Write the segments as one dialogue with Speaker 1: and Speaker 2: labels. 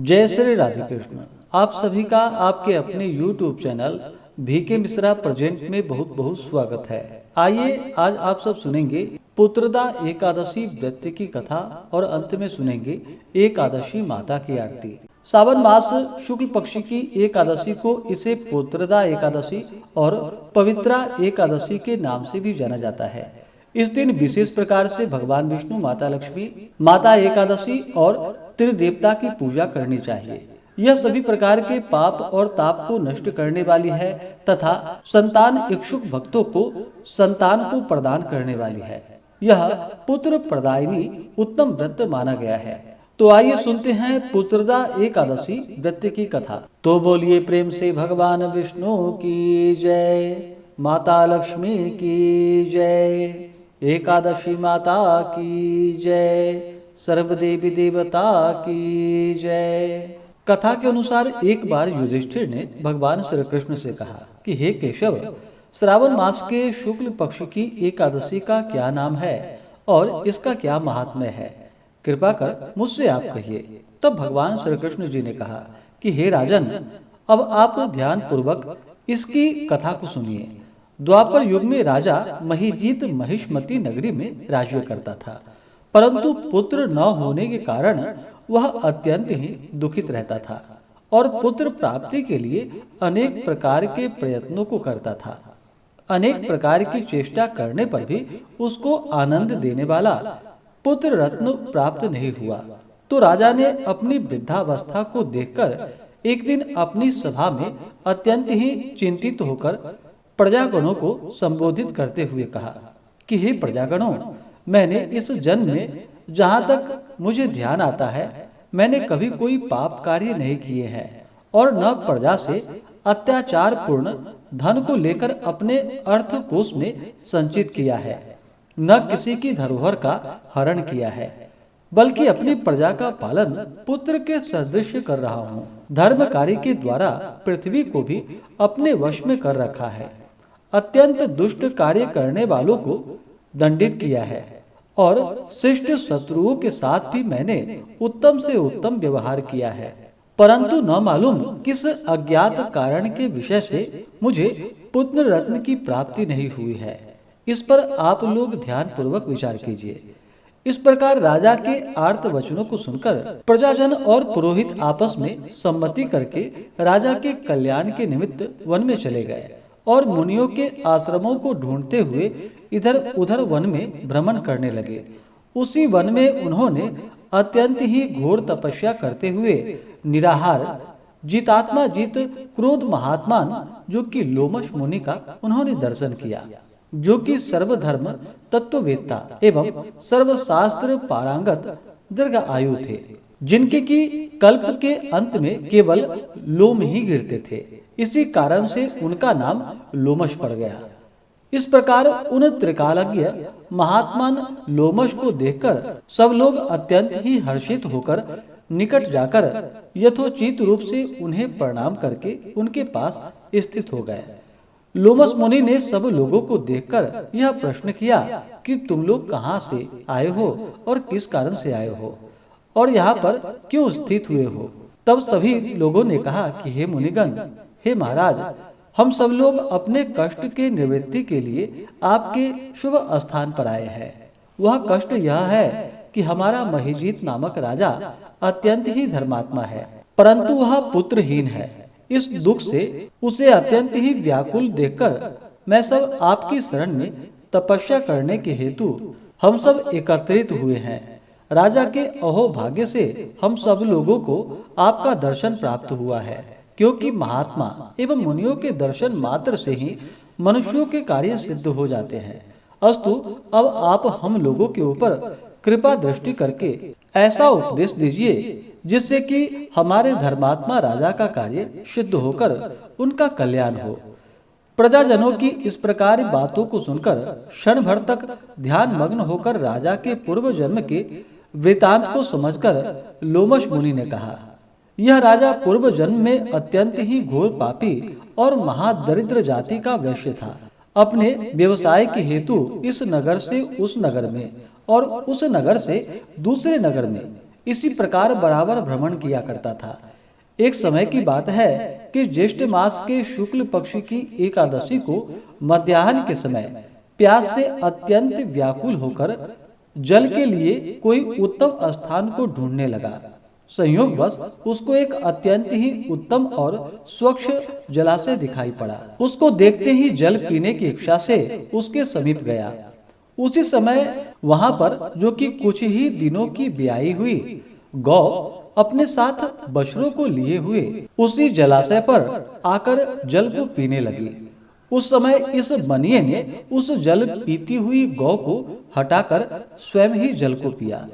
Speaker 1: जय श्री राधे कृष्ण। आप सभी का आपके अपने YouTube channel VK Mishra present में बहुत बहुत स्वागत है। आइए आज आप सब सुनेंगे पुत्रदा एकादशी व्रत की कथा और अंत में सुनेंगे एकादशी माता की आरती। सावन मास शुक्ल पक्ष की एकादशी को इसे पुत्रदा एकादशी और पवित्रा एकादशी के नाम से भी जाना जाता है। इस दिन विशेष प्रकार से भगवान विष्णु, माता लक्ष्मी, माता एकादशी और त्रिदेवता की पूजा करनी चाहिए। यह सभी प्रकार के पाप और ताप को नष्ट करने वाली है तथा संतान इच्छुक भक्तों को संतान को प्रदान करने वाली है। यह पुत्र प्रदायिनी उत्तम व्रत माना गया है। तो आइए सुनते हैं पुत्रदा एकादशी व्रत की कथा। तो बोलिए प्रेम से भगवान विष्णु की जय, माता लक्ष्मी की जय, एकादशी माता की जय, सर्वदेवी देवता की जय। कथा के अनुसार एक बार युधिष्ठिर ने भगवान श्री कृष्ण से कहा कि हे केशव, श्रावण मास के शुक्ल पक्ष की एकादशी का क्या नाम है और इसका क्या महात्म्य है, कृपा कर मुझसे आप कहिए। तब भगवान श्री कृष्ण जी ने कहा कि हे राजन, अब आप ध्यान पूर्वक इसकी कथा को सुनिए। द्वापर युग में राजा महिजीत महिष्मती नगरी में राज्य करता था, परंतु पुत्र न होने के कारण वह अत्यंत ही दुखित रहता था और पुत्र प्राप्ति के लिए अनेक प्रकार के प्रयत्नों को करता था। अनेक प्रकार की चेष्टा करने पर भी उसको आनंद देने वाला पुत्र रत्न प्राप्त नहीं हुआ। तो राजा ने अपनी वृद्धावस्था को देखकर एक दिन अपनी सभा में अत्यंत ही चिंतित होकर प्रजागणों को संबोधित करते हुए कहा कि हे प्रजागणों, मैंने इस जन्म में जहाँ तक मुझे ध्यान आता है मैंने कभी कोई पाप कार्य नहीं किए हैं और न प्रजा से अत्याचार पूर्ण धन को लेकर अपने अर्थ कोष में संचित किया है, न किसी की धरोहर का हरण किया है, बल्कि अपनी प्रजा का पालन पुत्र के सदृश कर रहा हूँ। धर्म कार्य के द्वारा पृथ्वी को भी अपने वश में कर रखा है, अत्यंत दुष्ट कार्य करने वालों को दंडित किया है और शिष्ट शत्रुओं के साथ भी मैंने उत्तम से उत्तम व्यवहार किया है, परंतु न मालूम किस अज्ञात कारण के विषय से मुझे पुत्र रत्न की प्राप्ति नहीं हुई है। इस पर आप लोग ध्यान पूर्वक विचार कीजिए। इस प्रकार राजा के आर्त वचनों को सुनकर प्रजाजन और पुरोहित आपस में सम्मति करके राजा के कल्याण के निमित्त वन में चले गए और मुनियों के आश्रमों को ढूंढते हुए इधर उधर वन में भ्रमण करने लगे। उसी वन में उन्होंने अत्यंत ही घोर तपस्या करते हुए निराहार जितात्मा जित क्रोध महात्मान जो कि लोमश मुनि का उन्होंने दर्शन किया, जो कि सर्वधर्म तत्ववेत्ता एवं सर्वशास्त्र पारंगत दीर्घ आयु थे, जिनके की कल्प के अंत में केवल लोम ही गिरते थे। इसी कारण से उनका नाम लोमश पड़ गया। इस प्रकार उन त्रिकालज्ञ महात्मान लोमश को देखकर सब लोग अत्यंत ही हर्षित होकर निकट जाकर यथोचित रूप से उन्हें प्रणाम करके उनके पास स्थित हो गए। लोमश मुनि ने सब लोगों को देखकर यह प्रश्न किया कि तुम लोग कहाँ से आए हो और किस कारण से आए हो और यहाँ पर क्यों स्थित हुए हो। तब सभी लोगों ने कहा कि हे मुनिगण, हे महाराज, हम सब लोग अपने कष्ट के निवृत्ति के लिए आपके शुभ स्थान पर आए हैं। वह कष्ट यह है कि हमारा महिजीत नामक राजा अत्यंत ही धर्मात्मा है, परंतु वह पुत्रहीन है। इस दुख से उसे अत्यंत ही व्याकुल देखकर मैं सब आपकी शरण में तपस्या करने के हेतु हम सब एकत्रित हुए हैं। राजा के अहोभाग्य से हम सब लोगों को आपका दर्शन प्राप्त हुआ है, क्योंकि महात्मा एवं मुनियों के दर्शन मात्र से ही मनुष्यों के कार्य सिद्ध हो जाते हैं। अस्तु, अब आप हम लोगों के ऊपर कृपा दृष्टि करके ऐसा उपदेश दीजिए जिससे कि हमारे धर्मात्मा राजा का कार्य सिद्ध होकर उनका कल्याण हो। प्रजाजनों की इस प्रकार बातों को सुनकर क्षण भर तक ध्यान मग्न होकर राजा के पूर्व जन्म के वृतांत को समझकर लोमश मुनि ने कहा, यह राजा पूर्व जन्म में अत्यंत ही घोर पापी और महादरिद्र जाति का वैश्य था। अपने व्यवसाय के हेतु इस नगर से उस नगर में और उस नगर से दूसरे नगर में इसी प्रकार बराबर भ्रमण किया करता था। एक समय की बात है कि ज्येष्ठ मास के शुक्ल पक्ष की एकादशी को मध्याह्न के समय प्यास से अत्यंत व्याकुल होकर जल के लिए कोई उत्तम स्थान को ढूंढने लगा। संयोगवश उसको एक अत्यंत ही उत्तम और स्वच्छ जलाशय दिखाई पड़ा। उसको देखते ही जल पीने की इच्छा से उसके समीप गया। उसी समय वहां पर, जो कि कुछ ही दिनों की ब्याई हुई गौ अपने साथ बछड़ों को लिए हुए उसी जलाशय पर आकर जल को पीने लगी। उस समय इस मनिये ने उस जल पीती हुई गौ को हटाकर स्वयं ही जल को पिया।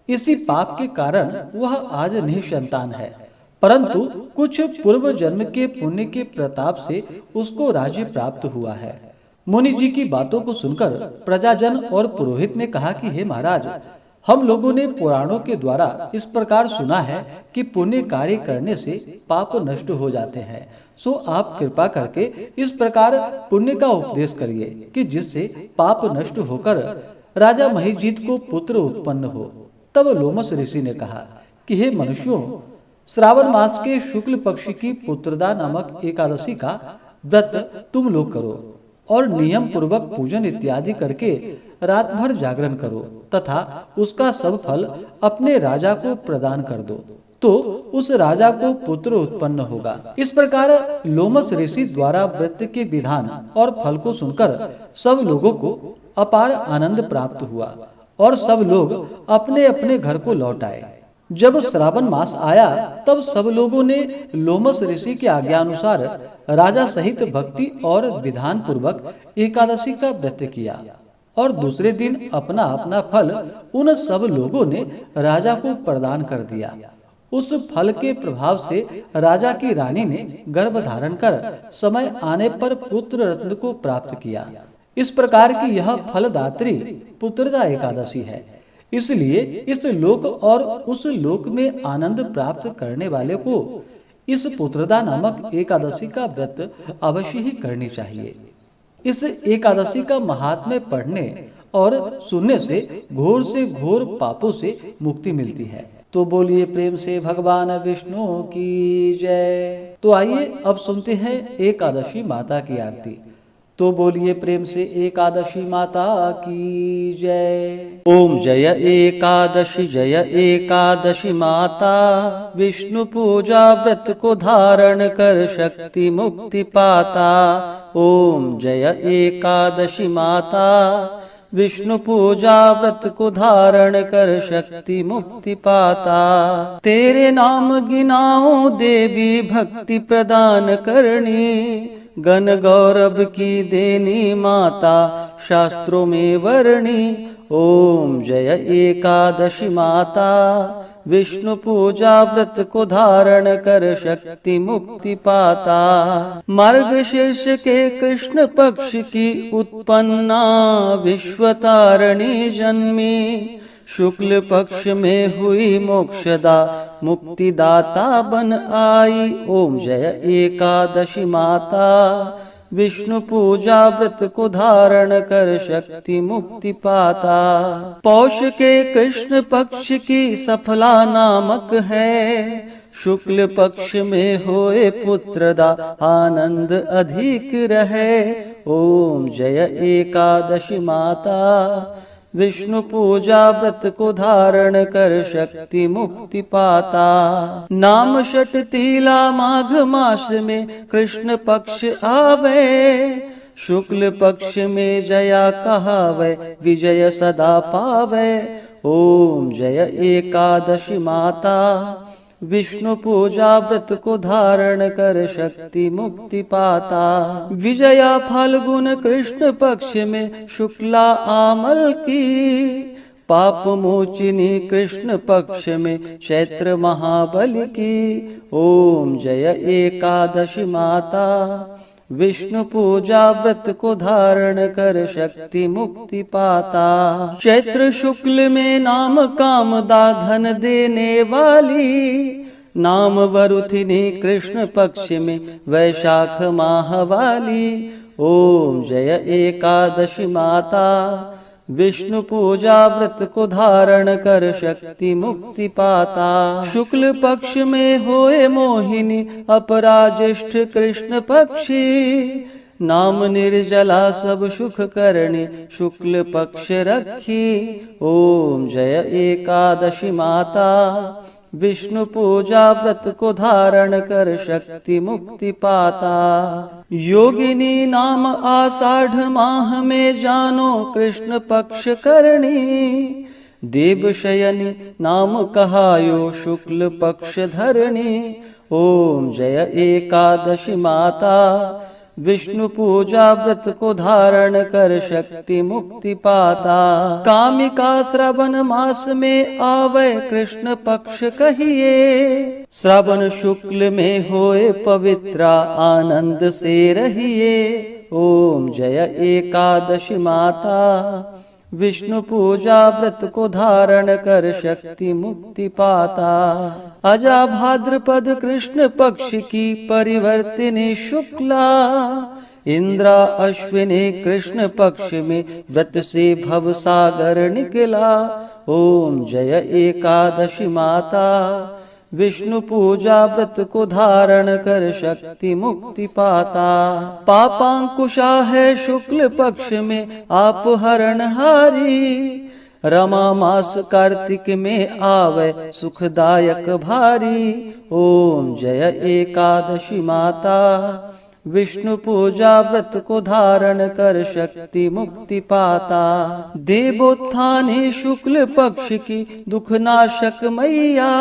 Speaker 1: इसी पाप के कारण वह आज निसंतान है, परंतु कुछ पूर्व जन्म के पुण्य के प्रताप से उसको राज्य प्राप्त हुआ है। मुनि जी की बातों को सुनकर प्रजाजन और पुरोहित ने कहा कि हे महाराज, हम लोगों ने पुराणों के द्वारा इस प्रकार सुना है कि पुण्य कार्य करने से पाप नष्ट हो जाते हैं। सो आप कृपा करके इस प्रकार पुण्य का उपदेश करिए कि जिससे पाप नष्ट होकर राजा महिजीत को पुत्र उत्पन्न हो। तब लोमस ऋषि ने कहा कि हे मनुष्यों, श्रावण मास के शुक्ल पक्ष की पुत्रदा नामक एकादशी का व्रत तुम लोग करो और नियम पूर्वक पूजन इत्यादि करके रात भर जागरण करो तथा उसका सब फल अपने राजा को प्रदान कर दो, तो उस राजा को पुत्र उत्पन्न होगा। इस प्रकार लोमस ऋषि द्वारा व्रत के विधान और फल को सुनकर सब लोगों को अपार आनंद प्राप्त हुआ और सब लोग अपने अपने घर को लौट आए। जब श्रावण मास आया तब सब लोगों ने लोमस ऋषि के आज्ञानुसार राजा सहित भक्ति और विधान पूर्वक एकादशी का व्रत किया और दूसरे दिन अपना अपना फल उन सब लोगों ने राजा को प्रदान कर दिया। उस फल के प्रभाव से राजा की रानी ने गर्भ धारण कर समय आने पर पुत्र रत्न को प्राप्त किया। इस प्रकार की यह फलदात्री पुत्रदा एकादशी है। इसलिए इस लोक और उस लोक में आनंद प्राप्त करने वाले को इस पुत्रदा नामक एकादशी का व्रत अवश्य ही करनी चाहिए। इस एकादशी का महात्म्य पढ़ने और सुनने से घोर पापों से मुक्ति मिलती है। तो बोलिए प्रेम से भगवान विष्णु की जय। तो आइए अब सुनते हैं एकादशी माता की आरती। तो बोलिए प्रेम से एकादशी माता की जय। ओम जय एकादशी माता, विष्णु पूजा व्रत को धारण कर शक्ति मुक्ति पाता। ओम जय एकादशी माता, विष्णु पूजा व्रत को धारण कर शक्ति मुक्ति पाता। तेरे नाम गिनाओ देवी भक्ति प्रदान करनी, गण गौरव की देनी माता शास्त्रों में वर्णी। ओम जय एकादशी माता, विष्णु पूजा व्रत को धारण कर शक्ति मुक्ति पाता। मार्गशीर्ष के कृष्ण पक्ष की उत्पन्ना विश्वतारिणी जन्मी, शुक्ल पक्ष में हुई मोक्षदा मुक्तिदाता बन आई। ओम जय एकादशी माता, विष्णु पूजा व्रत को धारण कर शक्ति मुक्ति पाता। पौष के कृष्ण पक्ष की सफला नामक है, शुक्ल पक्ष में होए पुत्रदा आनंद अधिक रहे। ओम जय एकादशी माता, विष्णु पूजा व्रत को धारण कर शक्ति मुक्ति पाता। नाम षट तीला माघ मास में कृष्ण पक्ष आवे, शुक्ल पक्ष में जया कहावे विजय सदा पावे। ओम जय एकादशी माता, विष्णु पूजा व्रत को धारण कर शक्ति मुक्ति पाता। विजया फाल्गुन कृष्ण पक्ष में शुक्ला आमल की, पाप मोचिनी कृष्ण पक्ष में चैत्र महाबल की। ओम जय एकादशी माता, विष्णु पूजा व्रत को धारण कर शक्ति मुक्ति पाता। चैत्र शुक्ल में नाम कामदा धन देने वाली, नाम वरुथिनी कृष्ण पक्ष में वैशाख माह वाली। ओम जय एकादशी माता, विष्णु पूजा व्रत को धारण कर शक्ति मुक्ति पाता। शुक्ल पक्ष में होए मोहिनी अपराज्येष्ठ कृष्ण पक्षी, नाम निर्जला सब सुख करणी शुक्ल पक्ष रखी। ओम जय एकादशी माता, विष्णु पूजा व्रत को धारण कर शक्ति मुक्ति पाता। योगिनी नाम आषाढ़ माह में जानो कृष्ण पक्ष करणी, देव शयनी नाम कहायो शुक्ल पक्ष धरणी। ओम जय एकादशी माता, विष्णु पूजा व्रत को धारण कर शक्ति मुक्ति पाता। कामिका श्रावण मास में आवे कृष्ण पक्ष कहिए, श्रावण शुक्ल में होए पवित्रा आनंद से रहिए। ओम जय एकादशी माता, विष्णु पूजा व्रत को धारण कर शक्ति मुक्ति पाता। अजा भाद्रपद कृष्ण पक्ष की परिवर्तिनी शुक्ला, इंद्रा अश्विनी कृष्ण पक्ष में व्रत से भव सागर निकला। ओम जय एकादशी माता, विष्णु पूजा व्रत को धारण कर शक्ति मुक्ति पाता। पापांकुशा है शुक्ल पक्ष में आप हरणहारी, रमा मास कार्तिक में आवे सुखदायक भारी। ओम जय एकादशी माता, विष्णु पूजा व्रत को धारण कर शक्ति मुक्ति पाता। देवोत्थानी शुक्ल पक्ष की दुखनाशक मैया,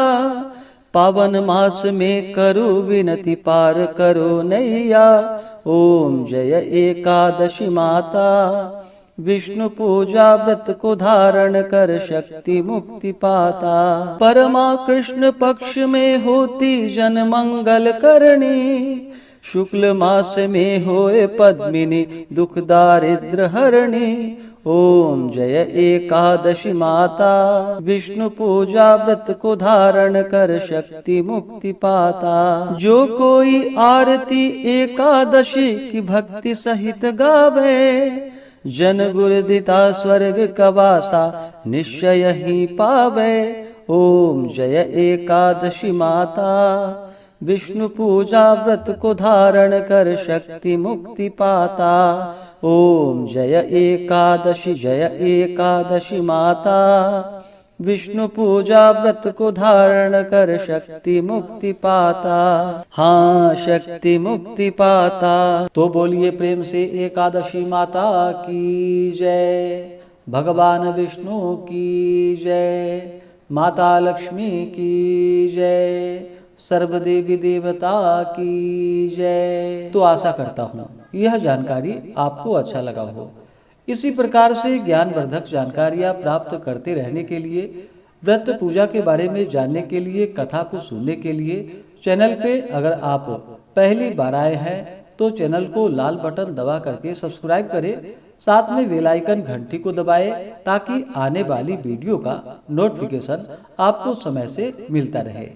Speaker 1: पावन मास में करो विनती पार करो नैया। ओम जय एकादशी माता, विष्णु पूजा व्रत को धारण कर शक्ति मुक्ति पाता। परमा कृष्ण पक्ष में होती जन मंगल करणी, शुक्ल मास में होए पद्मिनी दुख दारिद्र हरणी। ओम जय एकादशी माता, विष्णु पूजा व्रत को धारण कर शक्ति मुक्ति पाता। जो कोई आरती एकादशी की भक्ति सहित गावे, जन गुरुदिता स्वर्ग का वासा निश्चय ही पावे। ओम जय एकादशी माता, विष्णु पूजा व्रत को धारण कर शक्ति मुक्ति पाता। ओम जय एकादशी माता, विष्णु पूजा व्रत को धारण कर शक्ति मुक्ति पाता। हाँ, शक्ति मुक्ति पाता। तो बोलिए प्रेम से एकादशी माता की जय, भगवान विष्णु की जय, माता लक्ष्मी की जय, सर्वदेवी देवता की जय। तो आशा करता हूँ यह जानकारी आपको अच्छा लगा हो। इसी प्रकार से ज्ञानवर्धक जानकारियाँ प्राप्त करते रहने के लिए, व्रत पूजा के बारे में जानने के लिए, कथा को सुनने के लिए चैनल पे अगर आप पहली बार आए हैं तो चैनल को लाल बटन दबा करके सब्सक्राइब करें, साथ में बेल आइकन घंटी को दबाएं ताकि आने वाली वीडियो का नोटिफिकेशन आपको समय से मिलता रहे।